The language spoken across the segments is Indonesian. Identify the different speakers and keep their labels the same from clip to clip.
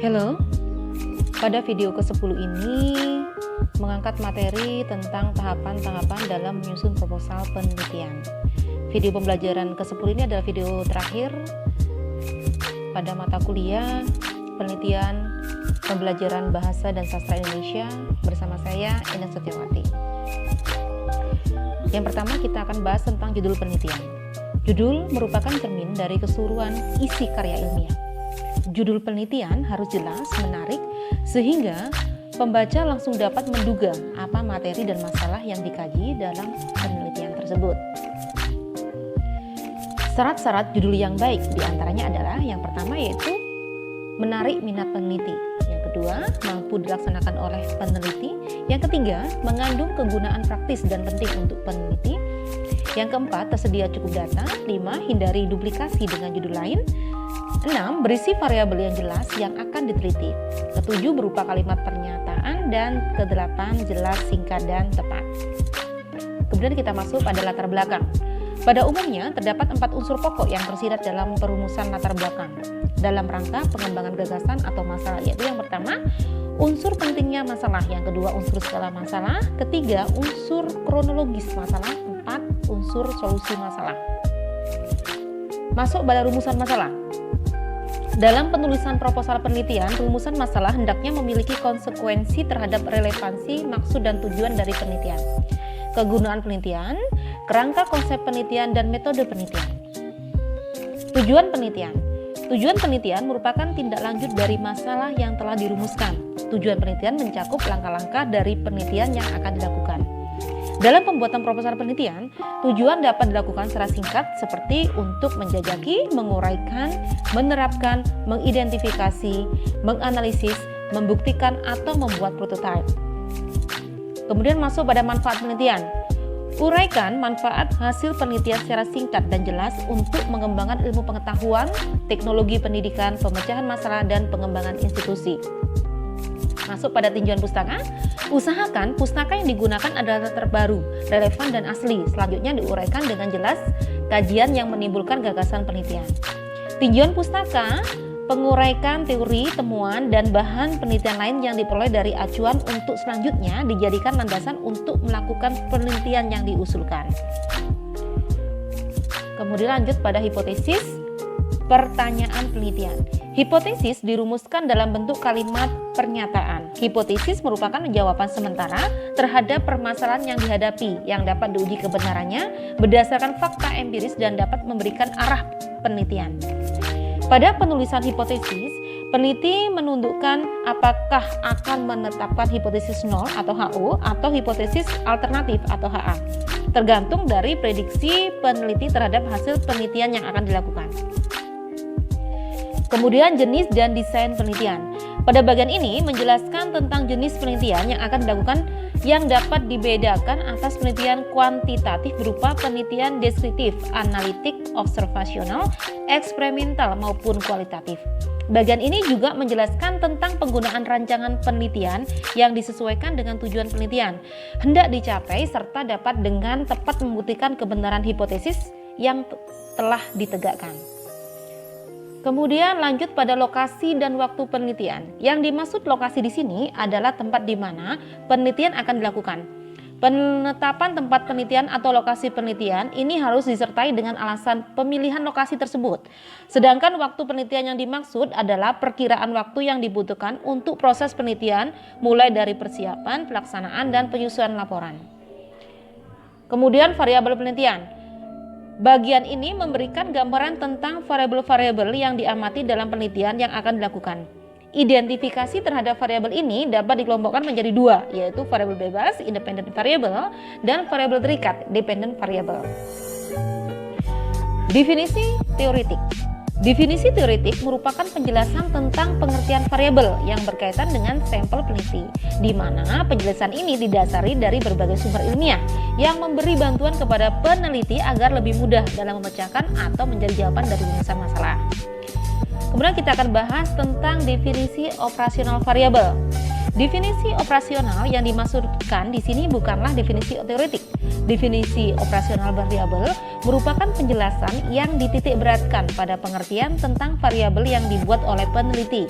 Speaker 1: Halo, pada video ke-10 ini mengangkat materi tentang tahapan-tahapan dalam menyusun proposal penelitian. Video pembelajaran ke-10 ini adalah video terakhir pada mata kuliah penelitian pembelajaran bahasa dan sastra Indonesia bersama saya, Indah Setiawati. Yang pertama kita akan bahas tentang judul penelitian. Judul merupakan cermin dari keseluruhan isi karya ilmiah. Judul penelitian harus jelas, menarik, sehingga pembaca langsung dapat menduga apa materi dan masalah yang dikaji dalam penelitian tersebut. Syarat-syarat judul yang baik diantaranya adalah yang pertama yaitu menarik minat peneliti, yang kedua mampu dilaksanakan oleh peneliti, yang ketiga mengandung kegunaan praktis dan penting untuk peneliti, yang keempat tersedia cukup data, 5 hindari duplikasi dengan judul lain, 6 berisi variabel yang jelas yang akan diteliti, ke-7 berupa kalimat pernyataan, dan ke-8 jelas, singkat, dan tepat. Kemudian kita masuk pada latar belakang. Pada umumnya terdapat 4 unsur pokok yang tersirat dalam perumusan latar belakang dalam rangka pengembangan gagasan atau masalah, yaitu yang pertama unsur pentingnya masalah, yang kedua unsur skala masalah, ketiga unsur kronologis masalah, 4 unsur solusi masalah. Masuk pada rumusan masalah. Dalam penulisan proposal penelitian, rumusan masalah hendaknya memiliki konsekuensi terhadap relevansi, maksud, dan tujuan dari penelitian, kegunaan penelitian, kerangka konsep penelitian, dan metode penelitian. Tujuan penelitian. Tujuan penelitian merupakan tindak lanjut dari masalah yang telah dirumuskan. Tujuan penelitian mencakup langkah-langkah dari penelitian yang akan dilakukan. Dalam pembuatan proposal penelitian, tujuan dapat dilakukan secara singkat seperti untuk menjajaki, menguraikan, menerapkan, mengidentifikasi, menganalisis, membuktikan, atau membuat prototipe. Kemudian masuk pada manfaat penelitian. Uraikan manfaat hasil penelitian secara singkat dan jelas untuk mengembangkan ilmu pengetahuan, teknologi pendidikan, pemecahan masalah, dan pengembangan institusi. Masuk pada tinjauan pustaka. Usahakan pustaka yang digunakan adalah terbaru, relevan, dan asli. Selanjutnya diuraikan dengan jelas kajian yang menimbulkan gagasan penelitian. Tinjauan pustaka penguraikan teori, temuan, dan bahan penelitian lain yang diperoleh dari acuan untuk selanjutnya dijadikan landasan untuk melakukan penelitian yang diusulkan. Kemudian lanjut pada hipotesis pertanyaan penelitian. Hipotesis dirumuskan dalam bentuk kalimat pernyataan. Hipotesis merupakan jawaban sementara terhadap permasalahan yang dihadapi yang dapat diuji kebenarannya berdasarkan fakta empiris dan dapat memberikan arah penelitian. Pada penulisan hipotesis, peneliti menentukan apakah akan menetapkan hipotesis nol atau HO atau hipotesis alternatif atau HA, tergantung dari prediksi peneliti terhadap hasil penelitian yang akan dilakukan. Kemudian jenis dan desain penelitian. Pada bagian ini menjelaskan tentang jenis penelitian yang akan dilakukan yang dapat dibedakan atas penelitian kuantitatif berupa penelitian deskriptif, analitik, observasional, eksperimental, maupun kualitatif. Bagian ini juga menjelaskan tentang penggunaan rancangan penelitian yang disesuaikan dengan tujuan penelitian, hendak dicapai serta dapat dengan tepat membuktikan kebenaran hipotesis yang telah ditegakkan. Kemudian lanjut pada lokasi dan waktu penelitian. Yang dimaksud lokasi di sini adalah tempat di mana penelitian akan dilakukan. Penetapan tempat penelitian atau lokasi penelitian ini harus disertai dengan alasan pemilihan lokasi tersebut. Sedangkan waktu penelitian yang dimaksud adalah perkiraan waktu yang dibutuhkan untuk proses penelitian mulai dari persiapan, pelaksanaan, dan penyusunan laporan. Kemudian variabel penelitian. Bagian ini memberikan gambaran tentang variabel-variabel yang diamati dalam penelitian yang akan dilakukan. Identifikasi terhadap variabel ini dapat dikelompokkan menjadi 2, yaitu variabel bebas, independent variable, dan variabel terikat, dependent variable. Definisi teoretik. Definisi teoretik merupakan penjelasan tentang pengertian variabel yang berkaitan dengan sampel peneliti, di mana penjelasan ini didasari dari berbagai sumber ilmiah yang memberi bantuan kepada peneliti agar lebih mudah dalam memecahkan atau mencari jawaban dari rumusan masalah. Kemudian kita akan bahas tentang definisi operasional variabel. Definisi operasional yang dimaksudkan di sini bukanlah definisi teoretik. Definisi operasional variabel merupakan penjelasan yang dititik beratkan pada pengertian tentang variabel yang dibuat oleh peneliti.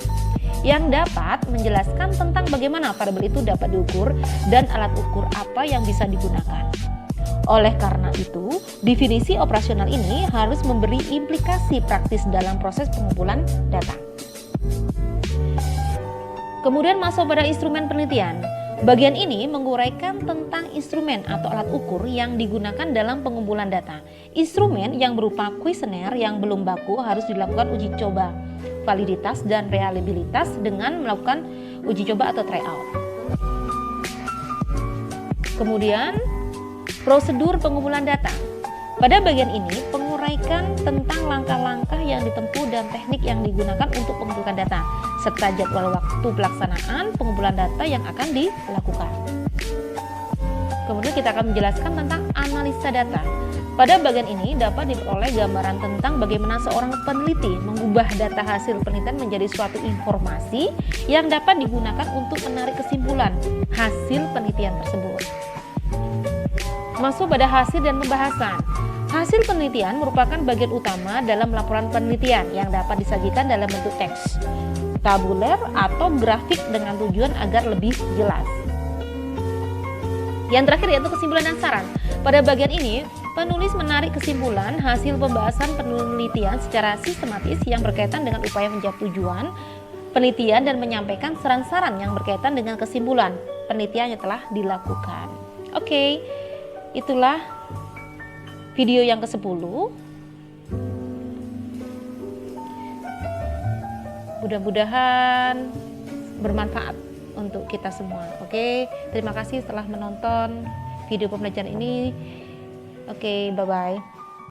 Speaker 1: yang dapat menjelaskan tentang bagaimana variabel itu dapat diukur dan alat ukur apa yang bisa digunakan. Oleh karena itu, definisi operasional ini harus memberi implikasi praktis dalam proses pengumpulan data. Kemudian masuk pada instrumen penelitian. Bagian ini menguraikan tentang instrumen atau alat ukur yang digunakan dalam pengumpulan data. Instrumen yang berupa kuesioner yang belum baku harus dilakukan uji coba validitas dan reliabilitas dengan melakukan uji coba atau tryout. Kemudian prosedur pengumpulan data. Pada bagian ini penguraikan tentang langkah-langkah yang ditempuh dan teknik yang digunakan untuk pengumpulan data, serta jadwal waktu pelaksanaan pengumpulan data yang akan dilakukan. Kemudian kita akan menjelaskan tentang analisa data. Pada bagian ini dapat diperoleh gambaran tentang bagaimana seorang peneliti mengubah data hasil penelitian menjadi suatu informasi yang dapat digunakan untuk menarik kesimpulan hasil penelitian tersebut. Masuk pada hasil dan pembahasan. Hasil penelitian merupakan bagian utama dalam laporan penelitian yang dapat disajikan dalam bentuk teks, tabuler, atau grafik dengan tujuan agar lebih jelas. Yang terakhir yaitu kesimpulan dan saran. Pada bagian ini, penulis menarik kesimpulan hasil pembahasan penelitian secara sistematis yang berkaitan dengan upaya mencapai tujuan penelitian dan menyampaikan saran-saran yang berkaitan dengan kesimpulan penelitian yang telah dilakukan. Oke, itulah video yang ke-10. Mudah-mudahan bermanfaat untuk kita semua. Oke, terima kasih telah menonton video pembelajaran ini. Oke, bye-bye.